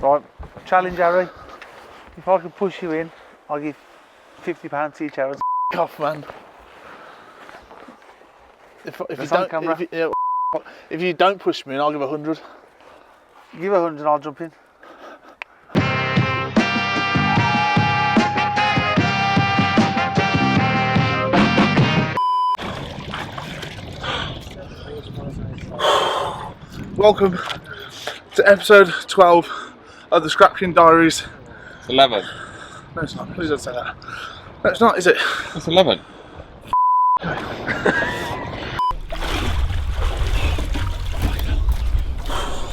Right, challenge Harry. If I can push you in, I'll give £50 to each Harry. Off, man. If you don't push me in, I'll give 100. Give 100 and I'll jump in. Welcome to episode 12 of the Scrap King Diaries. It's 11. No, it's not. Please don't say that. No, it's not, is it? It's 11.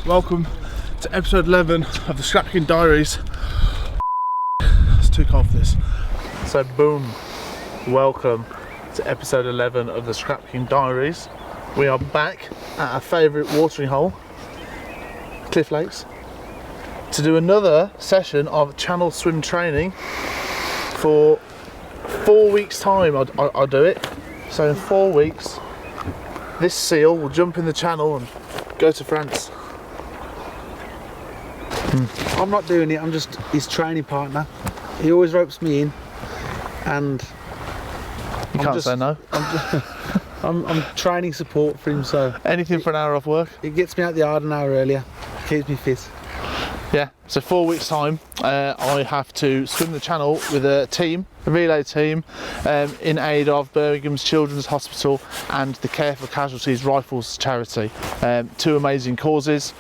Welcome to episode 11 of the Scrap King Diaries. It's too cold for this. So boom, welcome to episode 11 of the Scrap King Diaries. We are back at our favourite watering hole, Cliff Lakes, to do another session of channel swim training. For 4 weeks time I'll do it. So in 4 weeks this seal will jump in the channel and go to France. I'm not doing it, I'm just his training partner. He always ropes me in and You can't say no. I'm training support for him, so Anything for an hour off work. it gets me out the yard an hour earlier, keeps me fit. Yeah, so 4 weeks time I have to swim the channel with a team, a relay team, in aid of Birmingham's Children's Hospital and the Care for Casualties Rifles charity. Two amazing causes.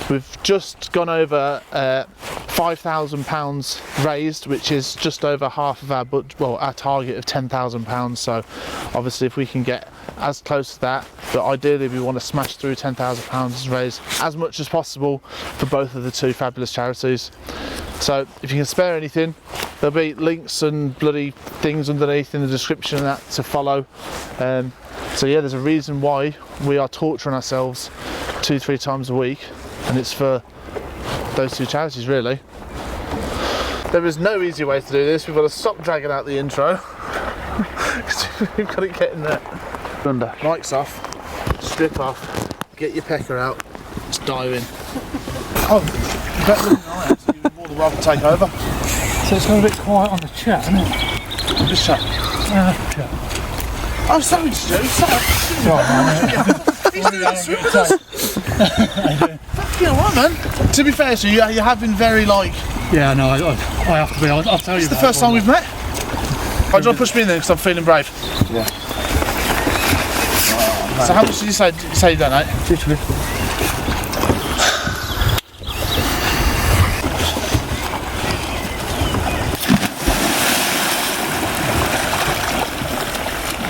We've just gone over £5,000 raised, which is just over half of our our target of £10,000. So obviously if we can get as close to that, but ideally we want to smash through £10,000 raised as much as possible for both of the two fabulous charities. So if you can spare anything, there'll be links and bloody things underneath in the description and that to follow. So yeah, there's a reason why we are torturing ourselves 2-3 times a week, and it's for those two charities really. There is no easy way to do this. We've got to stop dragging out the intro. We've got to get in there. Under. Mic's off, strip off, get your pecker out, just dive in. Oh, better than I am, so you're more than welcome to take over. So it's going a bit quiet on the chat, isn't it? Just chat. Chat. I'm sorry to do, Right, He's doing the swim with us. Fucking alright, man. To be fair to you, you have been very like... Yeah, no, I have to be. I'll tell you. It's the first time we've met. Oh, do you want to push me in there because I'm feeling brave? Yeah. So how much did you say you donate? Literally.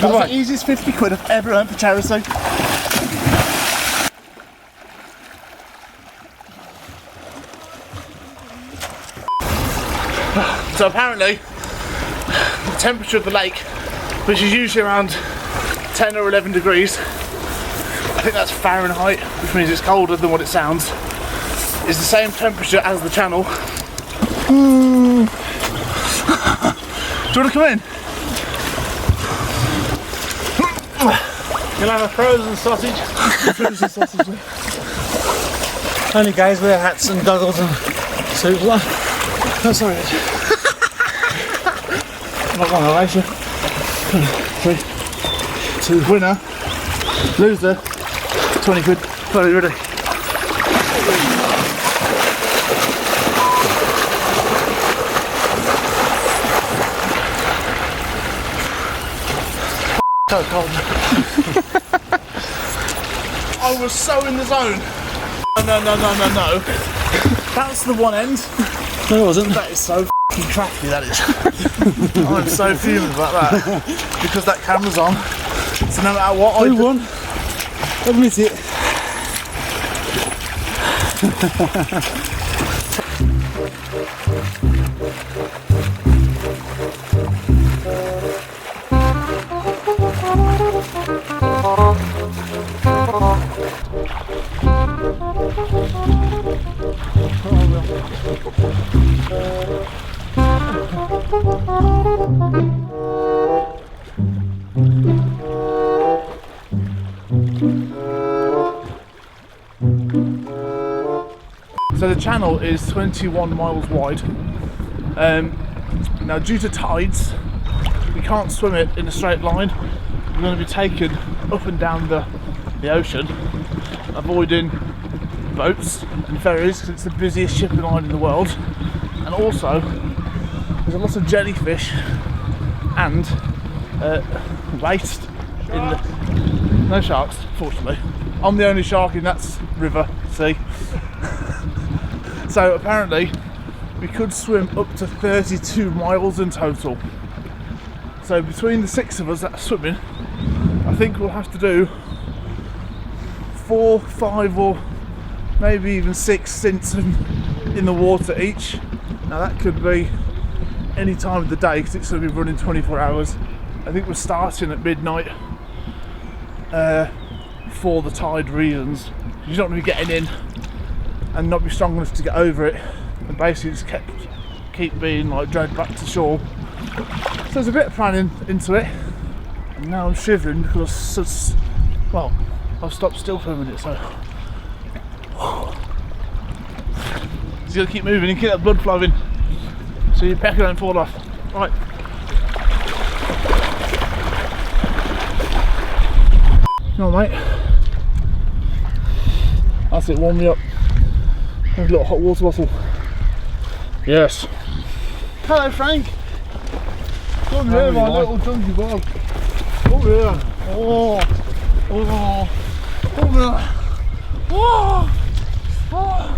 That's the easiest 50 quid I've ever earned for charity. So apparently, the temperature of the lake, which is usually around 10 or 11 degrees, I think that's Fahrenheit, which means it's colder than what it sounds, is the same temperature as the channel. Do you want to come in? You'll have a frozen sausage. Frozen sausage. Only guys wear hats and goggles and suits. Oh, sorry. I'm not going to race you. 3, 2, winner, loser, 20 quid. Very ready. So cold. I was so in the zone. No. That's the one end. No, it wasn't. That is so f***ing crafty, that is. I'm so fuming about that. Because that camera's on. So no matter what I do... Who won? Admit it. So the channel channel is 21 miles wide. Now, due to tides, we can't swim it in a straight line. We're going to be taken up and down the ocean, avoiding boats and ferries because it's the busiest shipping line in the world. And also, there's a lot of jellyfish and waste in the... No sharks, fortunately. I'm the only shark in that river, see? So apparently, we could swim up to 32 miles in total. So between the 6 of us that are swimming, I think we'll have to do 4, 5 or maybe even 6 stints in the water each. Now that could be any time of the day because it's going to be running 24 hours. I think we're starting at midnight for the tide reasons. You don't want to be getting in and not be strong enough to get over it, and basically just keep being like dragged back to shore. So there's a bit of planning into it, and now I'm shivering because, well, I've stopped still for a minute, so you got to keep moving and keep that blood flowing so your pecker don't fall off. Right. Come on, mate. That's it, warm me up. Have a little hot water bottle. Yes. Hello, Frank. Come here, my little chunky bug. Come here. Oh. Oh. Come here. Oh. Oh.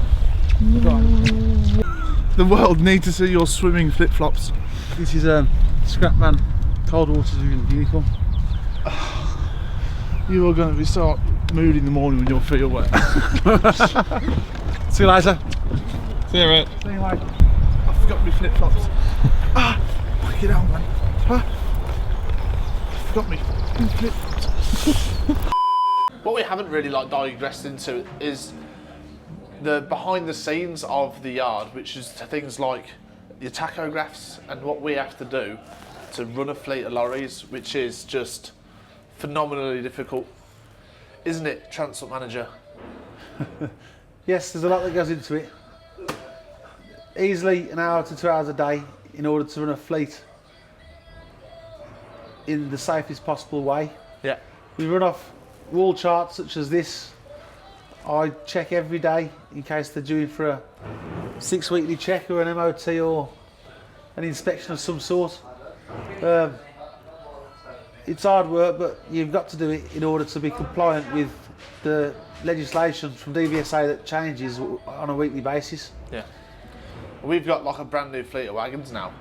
The world needs to see your swimming flip-flops. This is Scrap Man cold water unicorn. You are going to be so moody in the morning when your feet are wet. See you later. See you, mate. See you, mate. I forgot my flip-flops. Fuck it out, man. I forgot me flip-flops. What we haven't really digressed into is the behind the scenes of the yard, which is things like the tachographs and what we have to do to run a fleet of lorries, which is just phenomenally difficult, isn't it, Transport Manager? Yes, there's a lot that goes into it. Easily an hour to 2 hours a day in order to run a fleet in the safest possible way. Yeah. We run off wall charts such as this. I check every day in case they're due for a 6 weekly check or an MOT or an inspection of some sort. It's hard work, but you've got to do it in order to be compliant with the legislation from DVSA that changes on a weekly basis. Yeah. We've got like a brand new fleet of wagons now,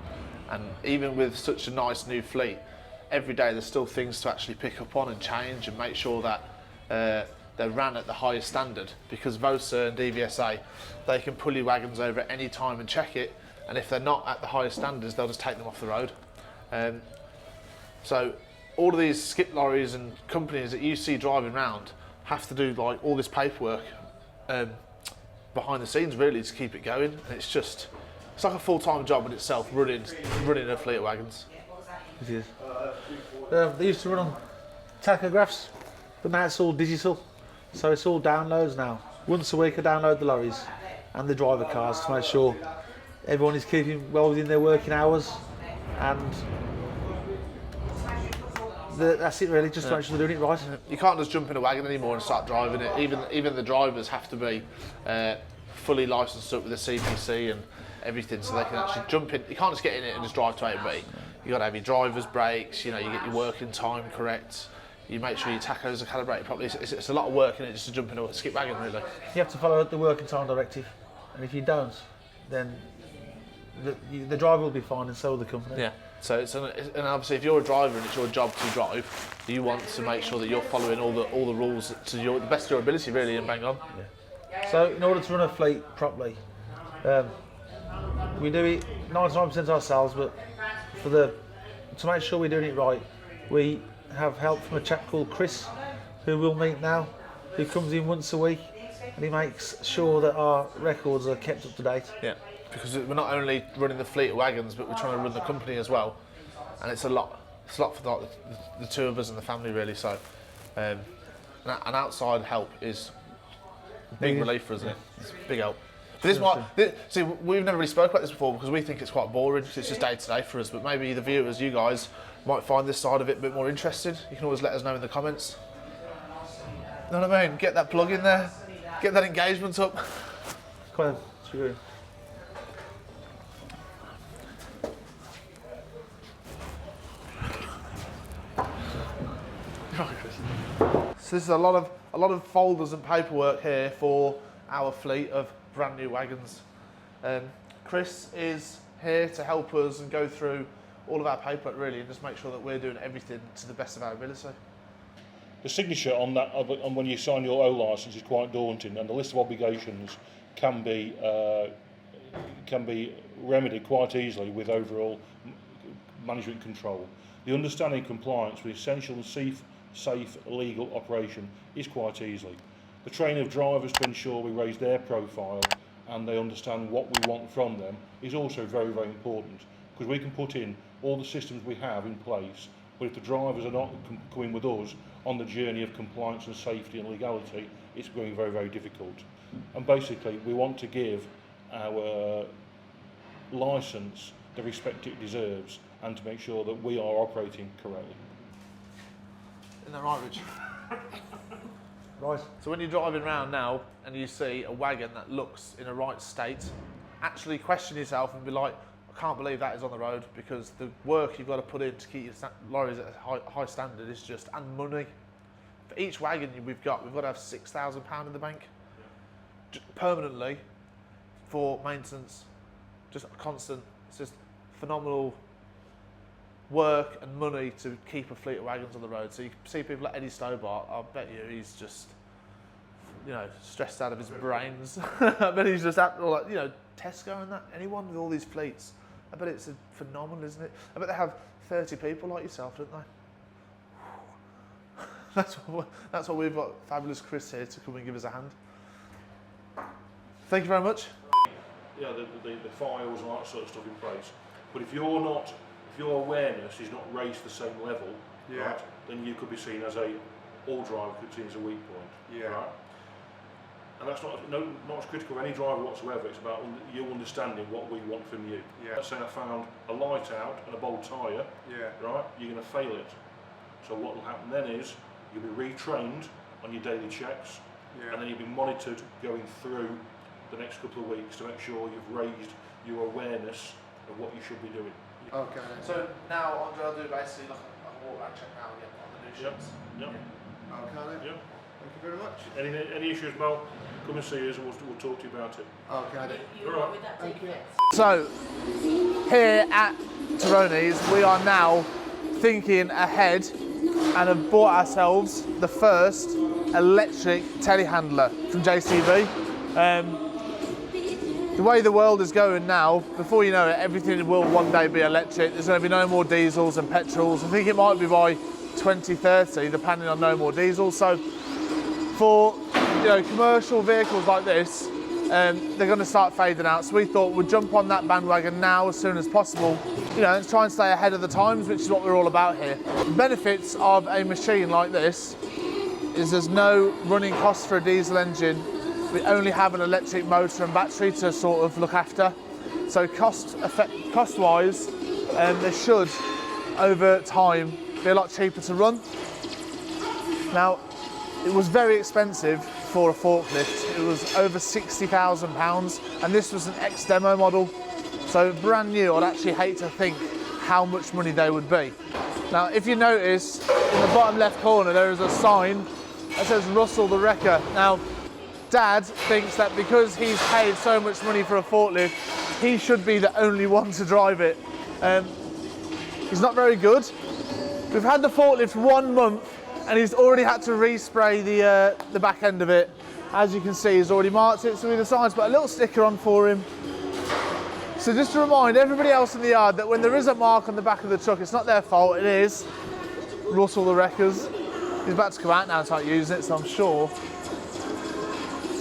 and even with such a nice new fleet, every day there's still things to actually pick up on and change and make sure that they're ran at the highest standard, because VOSA and DVSA, they can pull your wagons over at any time and check it, and if they're not at the highest standards, they'll just take them off the road. So all of these skip lorries and companies that you see driving around have to do like all this paperwork behind the scenes really to keep it going, and it's like a full-time job in itself, running a fleet of wagons. It is. They used to run on tachographs, but now it's all digital, so it's all downloads now. Once a week I download the lorries and the driver cars to make sure everyone is keeping well within their working hours, and that's it really, just to make sure they're doing it right. You can't just jump in a wagon anymore and start driving it. Even the drivers have to be fully licensed up with a CPC and everything, so they can actually jump in. You can't just get in it and just drive to A and B. You got to have your driver's brakes. You know, you get your working time correct. You make sure your tachos are calibrated properly. It's a lot of work in it just to jump in a skip wagon, really. You have to follow the working time directive, and if you don't, then the driver will be fine, and so will the company. Yeah. So and obviously, if you're a driver and it's your job to drive, you want to make sure that you're following all the rules to the best of your ability, really, and bang on. Yeah. So in order to run a fleet properly, we do it 99% ourselves, but to make sure we're doing it right, we have help from a chap called Chris, who we'll meet now, who comes in once a week, and he makes sure that our records are kept up to date. Yeah. Because we're not only running the fleet of wagons, but we're trying to run the company as well, and it's a lot for the two of us and the family, really. So, an outside help is a big relief for us, isn't it? It's a big help. See, we've never really spoke about this before because we think it's quite boring because it's just day to day for us. But maybe the viewers, you guys, might find this side of it a bit more interesting. You can always let us know in the comments. Know what I mean? Get that plug in there, get that engagement up. Come on, screw. So this is a lot of folders and paperwork here for our fleet of brand new wagons. Chris is here to help us and go through all of our paperwork really and just make sure that we're doing everything to the best of our ability. The signature on that, on when you sign your O licence, is quite daunting, and the list of obligations can be remedied quite easily with overall management control. The understanding compliance with essential and safe legal operation is quite easily. The training of drivers to ensure we raise their profile and they understand what we want from them is also very, very important, because we can put in all the systems we have in place, but if the drivers are not coming with us on the journey of compliance and safety and legality, it's going very, very difficult. And basically we want to give our licence the respect it deserves and to make sure that we are operating correctly. Isn't that right, Rich? Right. So when you're driving around now and you see a wagon that looks in a right state, actually question yourself and be like, I can't believe that is on the road, because the work you've got to put in to keep your lorries at a high standard is just, and money. For each wagon we've got to have £6,000 in the bank permanently for maintenance, just constant. It's just phenomenal work and money to keep a fleet of wagons on the road. So you see people like Eddie Stobart, I bet you he's just, you know, stressed out of his brains. I bet he's just at, like, you know, Tesco and that, anyone with all these fleets, I bet it's phenomenal, isn't it? I bet they have 30 people like yourself, don't they? That's what we've got fabulous Chris here to come and give us a hand. Thank you very much. Yeah, the files and all that sort of stuff in place. But if your awareness is not raised to the same level, right, then you could be seen as all driver could be seen as a weak point. Right? And that's not as critical of any driver whatsoever. It's about you understanding what we want from you. Let's say I found a light out and a bolt tyre, right, you're going to fail it. So what will happen then is you'll be retrained on your daily checks, and then you'll be monitored going through the next couple of weeks to make sure you've raised your awareness of what you should be doing. Okay. So now Andre, I'll do basically like a walk back check now again on the new ships. Yep. Okay. Yep. Thank you very much. Any issues, Mel? Come and see us and we'll talk to you about it. Okay. All right. Thank you. So here at Taroni's, we are now thinking ahead and have bought ourselves the first electric telehandler from JCB. The way the world is going now, before you know it, everything will one day be electric. There's going to be no more diesels and petrols. I think it might be by 2030, depending on no more diesels. So for, you know, commercial vehicles like this, they're going to start fading out. So we thought we'd jump on that bandwagon now as soon as possible, you know, and try and stay ahead of the times, which is what we're all about here. The benefits of a machine like this is there's no running costs for a diesel engine. We only have an electric motor and battery to sort of look after. So cost-wise, they should, over time, be a lot cheaper to run. Now, it was very expensive for a forklift. It was over £60,000, and this was an ex-demo model. So brand new, I'd actually hate to think how much money they would be. Now, if you notice, in the bottom left corner, there is a sign that says Russell the Wrecker. Now, Dad thinks that because he's paid so much money for a forklift, he should be the only one to drive it. He's not very good. We've had the forklift 1 month and he's already had to respray the back end of it. As you can see, he's already marked it, so we decided to put a little sticker on for him. So just to remind everybody else in the yard that when there is a mark on the back of the truck, it's not their fault, it is Russell the Wreckers. He's about to come out now and start using it, so I'm sure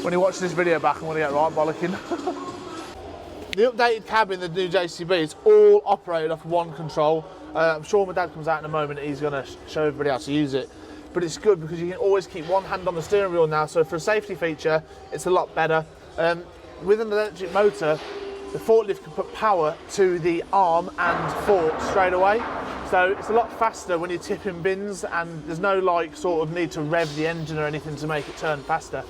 when he watches this video back, I'm going to get right bollocking. The updated cab in the new JCB is all operated off one control. I'm sure when Dad comes out in a moment, he's going to show everybody how to use it. But it's good because you can always keep one hand on the steering wheel now, so for a safety feature, it's a lot better. with an electric motor, the forklift can put power to the arm and fork straight away. So it's a lot faster when you're tipping bins, and there's no like sort of need to rev the engine or anything to make it turn faster.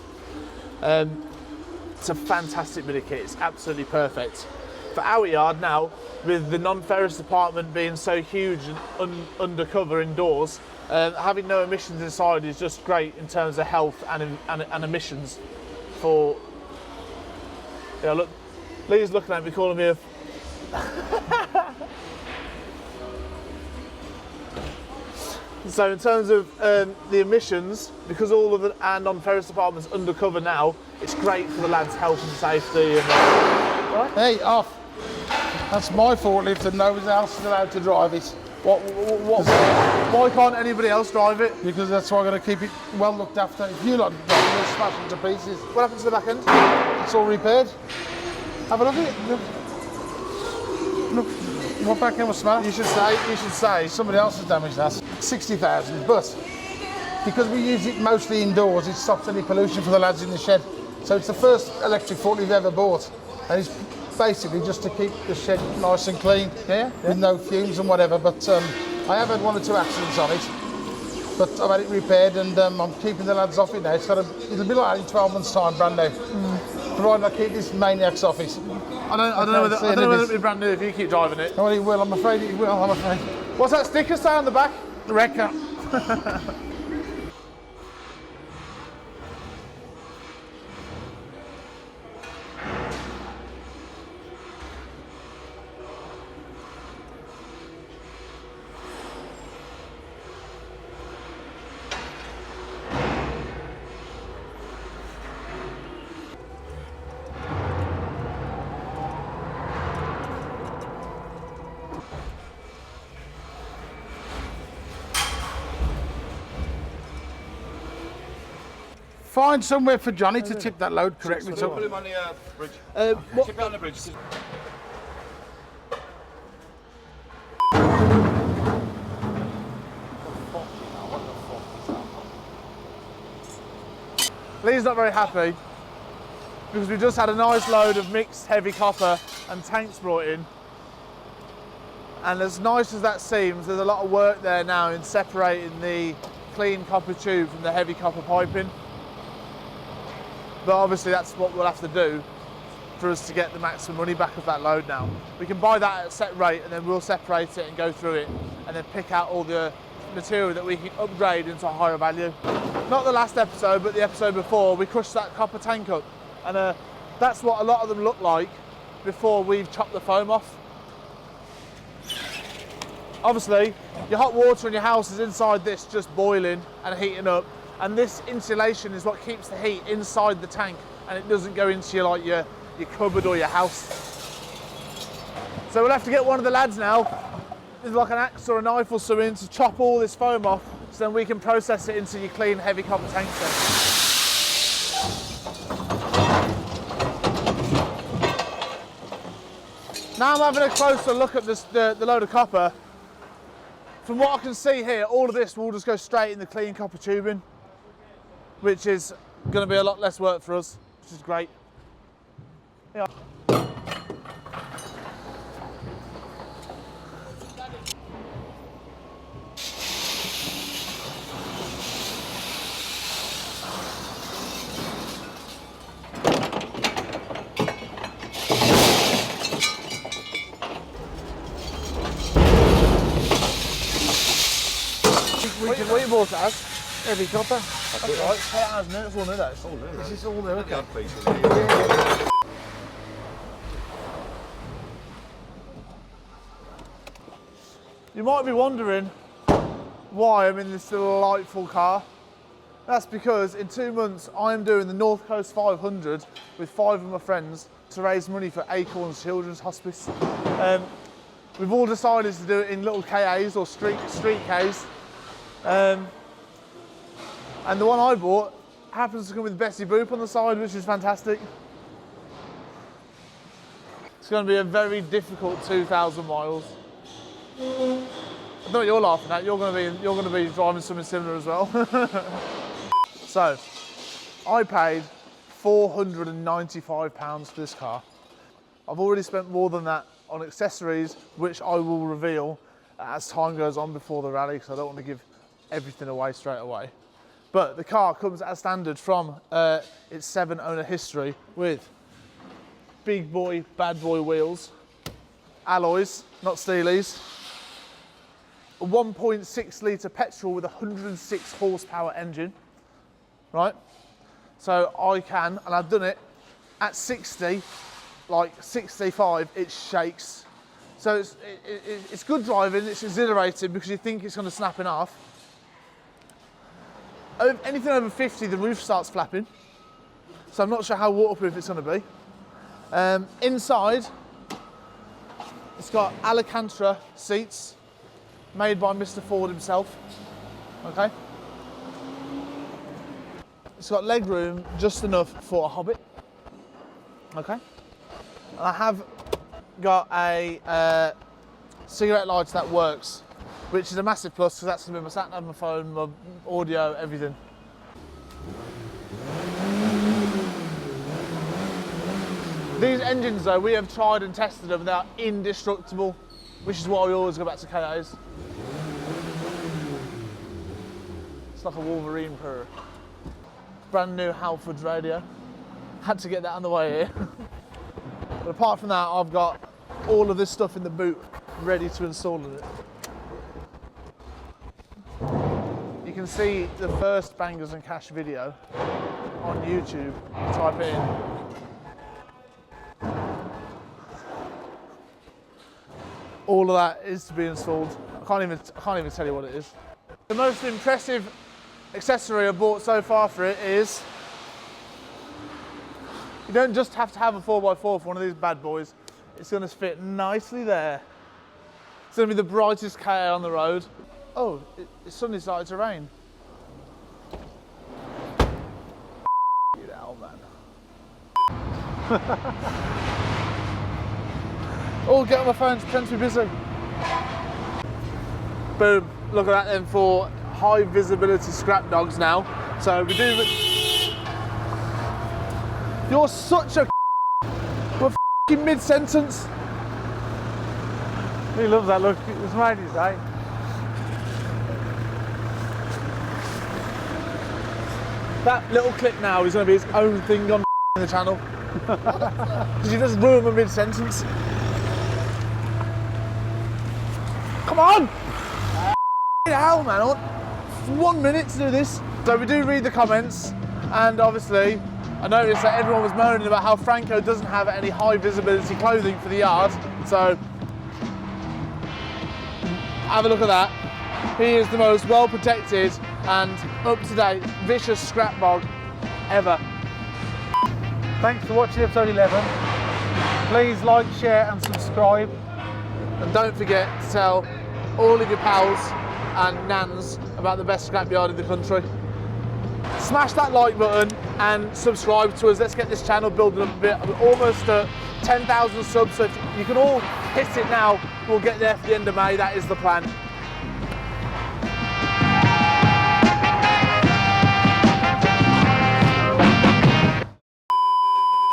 It's a fantastic bit of kit, it's absolutely perfect. For our yard now, with the non-ferrous department being so huge and undercover indoors, having no emissions inside is just great in terms of health and emissions. For yeah, look, Lee's looking at me, calling me a. So in terms of the emissions, because all of our non-ferrous department's undercover now, it's great for the lads' health and safety. And, right? Hey, off. That's my forklift and nobody else is allowed to drive it. Why can't anybody else drive it? Because that's why I'm going to keep it well looked after. If you like drive it, you'll smash it to pieces. What happens to the back end? It's all repaired. Have a look at it. Look, what back end was smashed? You should say. Somebody else has damaged that. 60,000, but because we use it mostly indoors, it stops any pollution for the lads in the shed. So it's the first electric forklift we've ever bought, and it's basically just to keep the shed nice and clean, with no fumes and whatever. But I have had 1 or 2 accidents on it, but I've had it repaired, and I'm keeping the lads off it now. It'll be like that in 12 months' time, brand new. Provided I keep this maniac's off it. I don't know whether it'll be brand new if you keep driving it. Oh, well, it will. I'm afraid it will. I'm afraid. What's that sticker say on the back? Wrecker. Find somewhere for Johnny to tip that load correctly. So Put him on the bridge. What, Tip it on the bridge. Lee's not very happy because we just had a nice load of mixed heavy copper and tanks brought in. And as nice as that seems, there's a lot of work there now in separating the clean copper tube from the heavy copper piping. But obviously that's what we'll have to do for us to get the maximum money back of that load now. We can buy that at a set rate and then we'll separate it and go through it and then pick out all the material that we can upgrade into a higher value. Not the last episode, but the episode before, we crushed that copper tank up. And that's what a lot of them look like before we've chopped the foam off. Obviously, your hot water in your house is inside this just boiling and heating up. And this insulation is what keeps the heat inside the tank and it doesn't go into your cupboard or your house. So we'll have to get one of the lads now, with like an axe or a knife or something, to chop all this foam off so then we can process it into your clean heavy copper tanks then. Now I'm having a closer look at this, the load of copper. From what I can see here, all of this will just go straight in the clean copper tubing, which is going to be a lot less work for us, which is great. Yeah. What you bought it as? heavy copper. That's right. That has new. It's all new. That is all new. This is all new. Okay. You might be wondering why I'm in this delightful car. That's because in 2 months I'm doing the North Coast 500 with 5 of my friends to raise money for ACORNS Children's Hospice. We've all decided to do it in little KAs or street Ks. And the one I bought happens to come with Bessie Boop on the side, which is fantastic. It's going to be a very difficult 2,000 miles. I know what you're laughing at. You're going to be driving something similar as well. So, I paid £495 for this car. I've already spent more than that on accessories, which I will reveal as time goes on before the rally, because I don't want to give everything away straight away. But the car comes as standard from its 7 owner history with big boy, bad boy wheels, alloys, not steelies, a 1.6 litre petrol with a 106 horsepower engine, right? So I can, and I've done it at 60, like 65, it shakes. So it's good driving, it's exhilarating because you think it's going to snap in half. Anything over 50, the roof starts flapping. So I'm not sure how waterproof it's going to be. Inside, it's got Alcantara seats made by Mr. Ford himself. Okay. It's got leg room just enough for a Hobbit. Okay. And I have got a cigarette lighter that works, which is a massive plus because that's going to be my sat nav, my phone, my audio, everything. These engines though, we have tried and tested them, they are indestructible, which is why we always go back to KOs. It's like a Wolverine purr. Brand new Halford radio. Had to get that on the way here. But apart from that, I've got all of this stuff in the boot ready to install in it. You can see the first Bangers and Cash video on YouTube. Type it in. All of that is to be installed. I can't even tell you what it is. The most impressive accessory I've bought so far for it is you don't just have to have a 4x4 for one of these bad boys. It's going to fit nicely there. It's going to be the brightest KA on the road. Oh, it's suddenly started to rain. You hell, man. Oh, get on my phone, pretend to be busy. Boom, look at that then for high visibility scrap dogs now. So we do. You're such a we're f***ing mid-sentence. He loves that look, it's made his day. That little clip now is going to be his own thing on the channel. Because he just ruined my mid-sentence. Come on! Hell, man, I want 1 minute to do this. So we do read the comments, and obviously I noticed that everyone was moaning about how Franco doesn't have any high visibility clothing for the yard. So have a look at that. He is the most well protected and up-to-date vicious scrap bog ever. Thanks for watching episode 11. Please like, share and subscribe. And don't forget to tell all of your pals and nans about the best scrapyard in the country. Smash that like button and subscribe to us. Let's get this channel building up a bit. We're almost at 10,000 subs, so if you can all hit it now, we'll get there for the end of May. That is the plan.